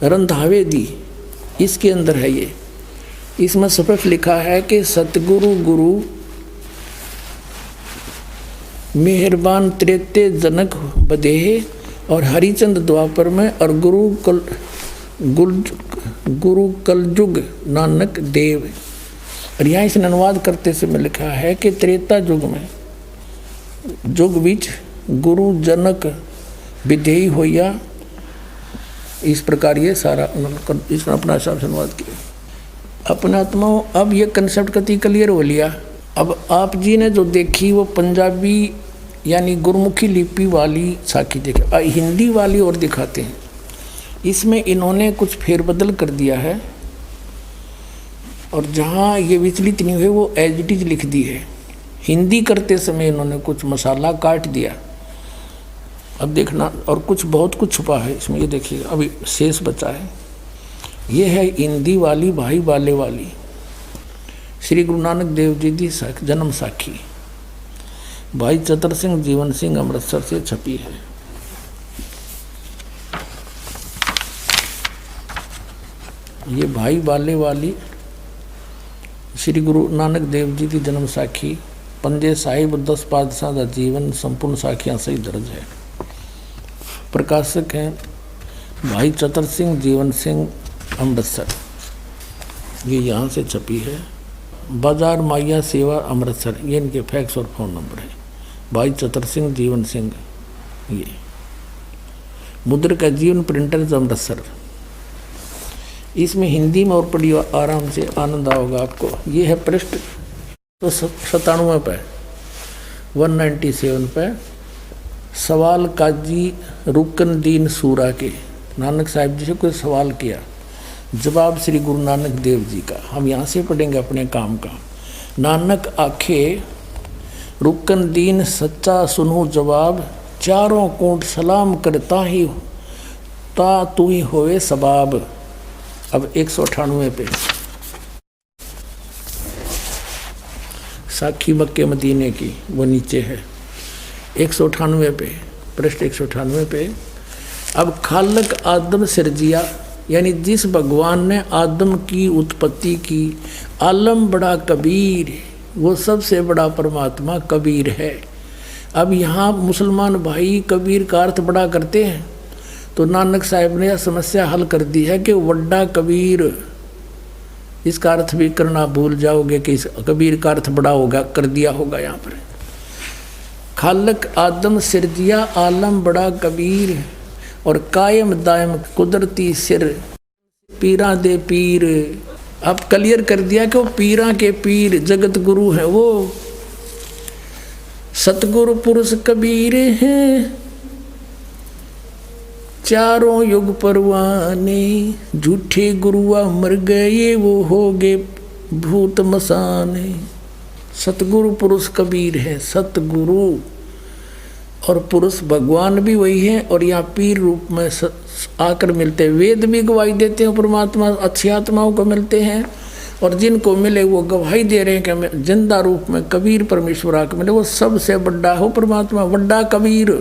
रंधावे दी, इसके अंदर है ये। इसमें स्पष्ट लिखा है कि सतगुरु गुरु मेहरबान त्रेते जनक बदेह, और हरिचंद द्वापर में, और गुरु कलयुग नानक देव। और यहाँ इसने अनुवाद करते समय लिखा है कि त्रेता युग में युग बीच गुरु जनक विधेयी होया। इस प्रकार ये सारा इसने अपना हिसाब से अनुवाद किया। अपने आत्माओं, अब ये कंसेप्ट कति क्लियर हो लिया। अब आप जी ने जो देखी वो पंजाबी यानी गुरमुखी लिपि वाली साखी देखी, हिंदी वाली और दिखाते हैं। इसमें इन्होंने कुछ फेरबदल कर दिया है, और जहाँ ये विचलित नहीं हुए वो एज इट इज लिख दी है। हिंदी करते समय इन्होंने कुछ मसाला काट दिया। अब देखना, और कुछ बहुत कुछ छुपा है इसमें, ये देखिए अभी शेष बचा है। ये है हिंदी वाली भाई बाले वाली श्री गुरु नानक देव जी की जन्म साखी, भाई चतर सिंह जीवन सिंह अमृतसर से छपी है। ये भाई बाले वाली श्री गुरु नानक देव जी की जन्म साखी, पंजे साहिब 10 पातशाह का जीवन संपूर्ण साखियाँ सही दर्ज है। प्रकाशक हैं भाई चतर सिंह जीवन सिंह अमृतसर, ये यहाँ से छपी है। बाजार माइया सेवा अमृतसर, ये इनके फैक्स और फ़ोन नंबर है। भाई चतर सिंह जीवन सिंह, ये मुद्र का जीवन प्रिंटर्स अमृतसर। इसमें हिंदी में और पढ़ी आराम से आनंद आओगा आपको। ये है पृष्ठ तो 97 पे 197 पे, सवाल काजी रुकनदीन सूरा के, नानक साहिब जी से कोई सवाल किया, जवाब श्री गुरु नानक देव जी का। हम यहाँ से पढ़ेंगे अपने काम का। नानक आखे रुकनदीन सच्चा सुनो जवाब, चारों कोट सलाम करता ही ता तू ही होवे सबाब। अब 198 पे साखी मक्के मदीने की, वो नीचे है 198 पे, पृष्ठ 198 पे। अब खालक आदम सिरजिया, यानी जिस भगवान ने आदम की उत्पत्ति की, आलम बड़ा कबीर, वो सबसे बड़ा परमात्मा कबीर है। अब यहाँ मुसलमान भाई कबीर का अर्थ बड़ा करते हैं, तो नानक साहब ने यह समस्या हल कर दी है कि वड्डा कबीर, इसका अर्थ भी करना भूल जाओगे कि इस कबीर का अर्थ बड़ा होगा, कर दिया होगा यहाँ पर। खालक आदम सिरजिया आलम बड़ा कबीर, और कायम दायम कुदरती सिर पीरा दे पीर। अब क्लियर कर दिया कि वो पीरा के पीर जगत गुरु हैं, वो सतगुरु पुरुष कबीर हैं। चारों युग परवाने, झूठे गुरुआ मर गए, वो हो गए भूत मसाने। सतगुरु पुरुष कबीर है। सतगुरु और पुरुष भगवान भी वही है, और यहाँ पीर रूप में आकर मिलते हैं। वेद भी गवाही देते हैं परमात्मा अच्छी आत्माओं को मिलते हैं, और जिनको मिले वो गवाही दे रहे हैं कि हमें जिंदा रूप में कबीर परमेश्वर आकर मिले। वो सबसे बड़ा हो परमात्मा, बड़ा कबीर।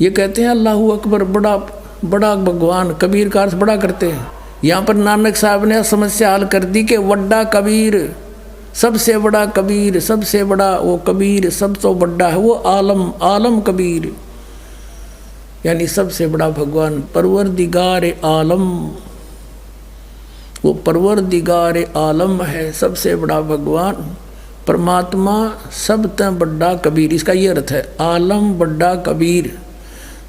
ये कहते हैं अल्लाहू अकबर, बड़ा बड़ा भगवान। कबीर का अर्थ बड़ा करते हैं। यहाँ पर नानक साहब ने समस्या हल कर दी कि बड़ा कबीर, सबसे बड़ा कबीर, सबसे बड़ा वो कबीर, सब तो बड़ा है वो आलम, आलम कबीर, यानी सबसे बड़ा भगवान परवरदिगार आलम। वो परवरदिगार आलम है, सबसे बड़ा भगवान परमात्मा, सबसे बड़ा कबीर। इसका ये अर्थ है, आलम बड़ा कबीर,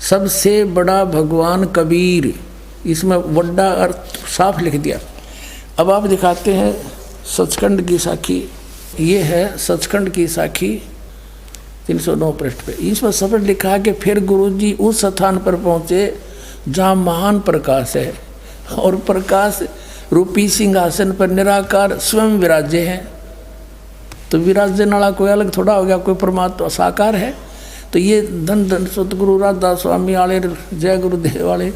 सबसे बड़ा भगवान कबीर। इसमें बड़ा अर्थ साफ लिख दिया। अब आप दिखाते हैं सचखंड की साखी। ये है सचखंड की साखी 309 पृष्ठ पे। इसमें सफल लिखा है कि फिर गुरुजी उस स्थान पर पहुँचे जहाँ महान प्रकाश है, और प्रकाश रूपी सिंहासन पर निराकार स्वयं विराजे हैं। तो विराजने वाला कोई अलग थोड़ा हो गया, कोई परमात्मा साकार है। तो ये धन धन सतगुरु राधा स्वामी वाले, जय गुरुदेव वाले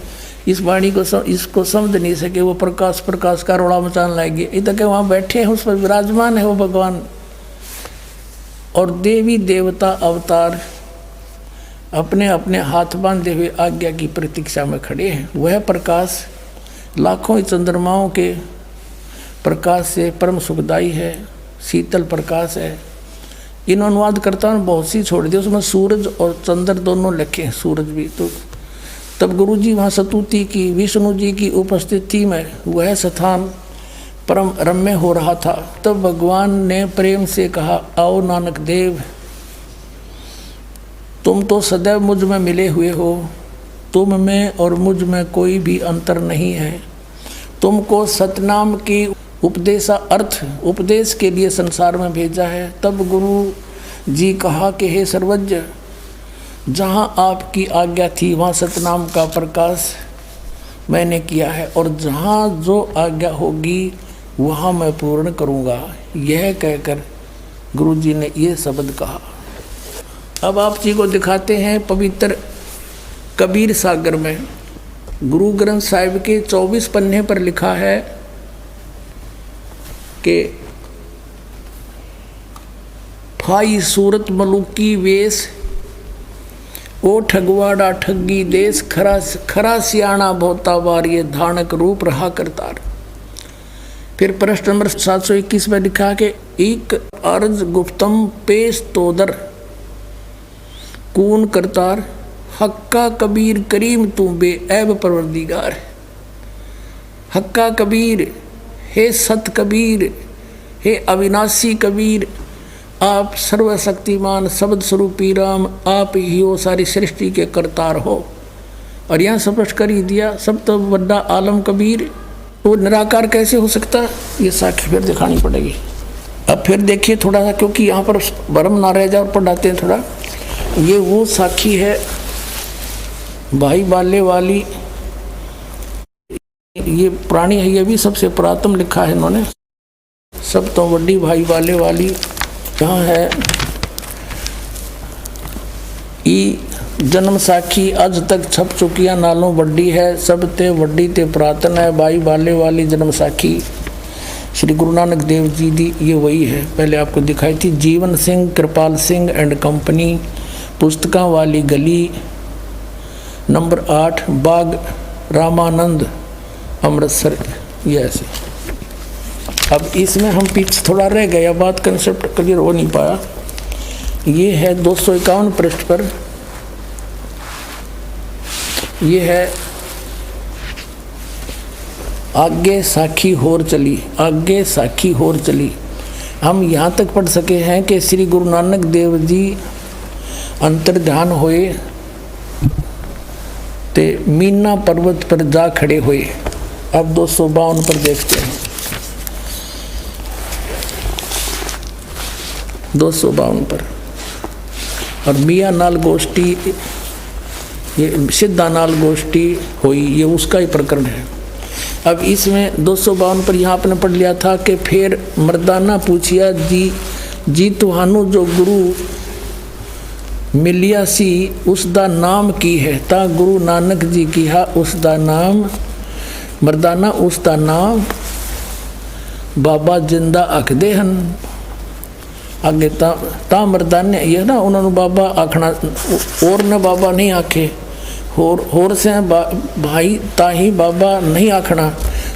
इस वाणी को इसको समझ नहीं सके। वो प्रकाश प्रकाश का रोड़ा मचाने लगे। इधर के वहाँ बैठे हैं, उस पर विराजमान है वो भगवान। और देवी देवता अवतार अपने अपने हाथ बांधे हुए आज्ञा की प्रतीक्षा में खड़े हैं। वह प्रकाश लाखों ही चंद्रमाओं के प्रकाश से परम सुखदायी है, शीतल प्रकाश है। इन अनुवादकर्ताओं ने बहुत सी छोड़ दी, उसमें सूरज और चंद्र दोनों लिखे, सूरज भी। तो तब गुरुजी वहाँ स्तुति की, विष्णु जी की उपस्थिति में वह स्थान परम रम्य हो रहा था। तब भगवान ने प्रेम से कहा, आओ नानक देव, तुम तो सदैव मुझ में मिले हुए हो, तुम में और मुझ में कोई भी अंतर नहीं है। तुमको सतनाम की उपदेश के लिए संसार में भेजा है। तब गुरु जी कहा कि हे सर्वज्ञ, जहाँ आपकी आज्ञा थी वहाँ सतनाम का प्रकाश मैंने किया है, और जहाँ जो आज्ञा होगी वहाँ मैं पूर्ण करूँगा। यह कहकर गुरु जी ने ये शब्द कहा। अब आप जी को दिखाते हैं पवित्र कबीर सागर में। गुरु ग्रंथ साहिब के 24 पन्ने पर लिखा है कि फाई सूरत मलुकी वेश, ओ ठगवाड़ा ठगी देश, खरा सियाणा बहुता बार, ये धानक रूप रहा करतार। फिर प्रश्न नंबर 721 में लिखा कि एक अर्ज गुप्तम पेश तोदर कून करतार, हक्का कबीर करीम तू बे ऐब परवरदिगार। हक्का कबीर, हे सत कबीर, हे अविनाशी कबीर, आप सर्वशक्तिमान शब्द स्वरूपी राम, आप ही हो सारी सृष्टि के करतार हो। और यहाँ स्पष्ट कर ही दिया, सब तो बड़ा आलम कबीर, वो निराकार कैसे हो सकता? ये साखी फिर दिखानी पड़ेगी। अब फिर देखिए थोड़ा सा, क्योंकि यहाँ पर भरम ना रह जाए और पढ़ाते हैं थोड़ा। ये वो साखी है भाई बाले वाली, ये पुरानी है, ये भी सबसे पुरातन लिखा है इन्होंने। सब तो बड़ी भाई बाले वाली यहाँ है। ई जन्म साखी अज तक छप चुकिया नालों बड़ी है, सब ते बड़ी ते पुरातन है। भाई बाले वाली जन्म साखी श्री गुरु नानक देव जी दी, ये वही है। पहले आपको दिखाई थी। जीवन सिंह, कृपाल सिंह एंड कंपनी, पुस्तकां वाली गली, नंबर 8, बाग रामानंद, अमृतसर। ये ऐसे। अब इसमें हम पीछे थोड़ा रह गया, बात कंसेप्ट क्लियर हो नहीं पाया। ये है 251 पृष्ठ पर, ये है आगे साखी होर चली, आगे साखी होर चली। हम यहाँ तक पढ़ सके हैं कि श्री गुरु नानक देव जी अंतर्ध्यान होए ते मीना पर्वत पर जा खड़े हुए। अब 252 पर देखते हैं। 252 पर, और मियाँ नाल गोष्ठी, ये सिद्धा नाल गोष्ठी हुई, ये उसका ही प्रकरण है। अब इसमें 252 पर यहाँ आपने पढ़ लिया था कि फिर मर्दाना पूछिया जी ਜੀ ਤੁਹਾਨੂੰ ਜੋ ਗੁਰੂ ਮਿਲਿਆ ਸੀ ਉਸ ਦਾ ਨਾਮ ਕੀ ਹੈ? ਤਾਂ ਗੁਰੂ ਨਾਨਕ ਜੀ ਕਿਹਾ ਉਸ ਦਾ ਨਾਮ ਮਰਦਾਨਾ, ਉਸ ਦਾ ਨਾਮ ਬਾਬਾ ਜਿੰਦਾ ਆਖਦੇ ਹਨ। ਅੱਗੇ ਤਾਂ ਮਰਦਾਨੇ ਇਹ ਨਾ ਉਹਨਾਂ ਨੂੰ ਬਾਬਾ ਆਖਣਾ, ਹੋਰ ਨੇ ਬਾਬਾ ਨਹੀਂ ਆਖੇ, ਹੋਰ ਸੇ ਭਾਈ ਤਾਂ ਹੀ ਬਾਬਾ ਨਹੀਂ ਆਖਣਾ।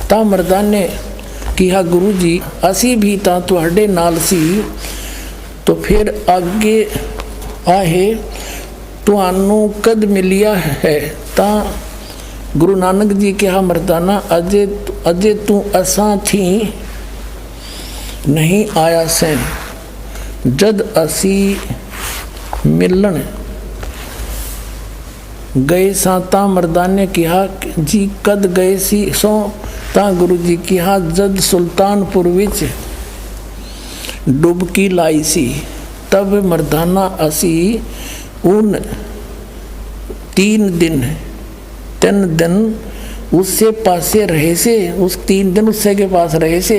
ਤਾਂ ਮਰਦਾਨੇ ਕਿਹਾ ਗੁਰੂ ਜੀ ਅਸੀਂ ਵੀ ਤਾਂ ਤੁਹਾਡੇ ਨਾਲ ਸੀ। तो फिर आगे आहे ਤੁਹਾਨੂੰ कद मिलिया है? ਤਾਂ गुरु नानक जी कहा मर्दाना अजे तू असां थी नहीं आया सैं, जद असी मिलन गए सां। ਤਾਂ मर्दाने कहा जी कद गए सी सो? ਤਾਂ गुरु जी कहा जद सुल्तानपुर विच डुबकी लाई सी। तब मर्दाना असी उन 3 दिन उससे पासे रहे से, उस 3 दिन उससे के पास रहे से।